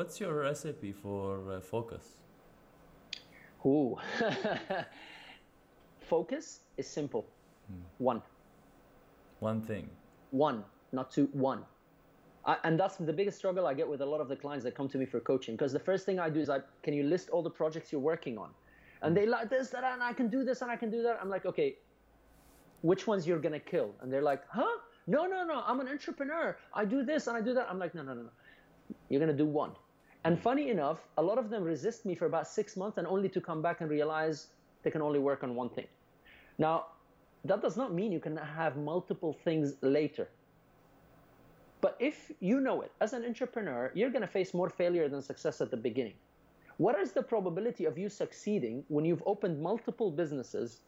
what's your recipe for focus? Ooh. Focus is simple. One. One thing. One, not two, one. And that's the biggest struggle I get with a lot of the clients that come to me for coaching. Because the first thing I do is can you list all the projects you're working on? And they like this, that, and I can do this, and I can do that. I'm like, okay, which ones you're going to kill? And they're like, huh? No, I'm an entrepreneur. I do this and I do that. I'm like, no. You're going to do one. And funny enough, a lot of them resist me for about 6 months and only to come back and realize they can only work on one thing. Now, that does not mean you can have multiple things later. But if you know it, as an entrepreneur, you're going to face more failure than success at the beginning. What is the probability of you succeeding when you've opened multiple businesses,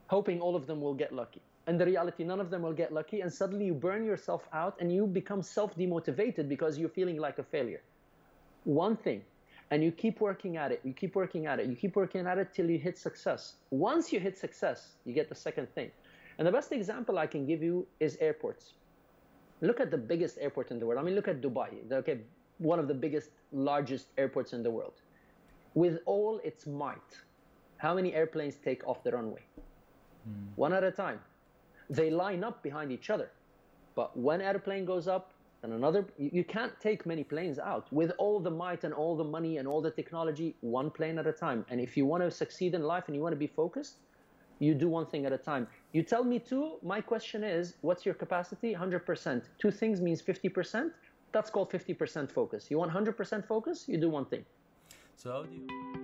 hoping all of them will get lucky? And the reality, none of them will get lucky, and suddenly you burn yourself out and you become self-demotivated because you're feeling like a failure. One thing, and you keep working at it, you keep working at it, you keep working at it till you hit success. Once you hit success, you get the second thing. And the best example I can give you is airports. Look at the biggest airport in the world. I mean, look at Dubai, okay, one of the biggest, largest airports in the world. With all its might, how many airplanes take off the runway? One at a time. They line up behind each other. But one airplane goes up, and another. You can't take many planes out. With all the might and all the money and all the technology, one plane at a time. And if you want to succeed in life and you want to be focused, you do one thing at a time. You tell me two, my question is, what's your capacity? 100%. Two things means 50%. That's called 50% focus. You want 100% focus? You do one thing. So how do you...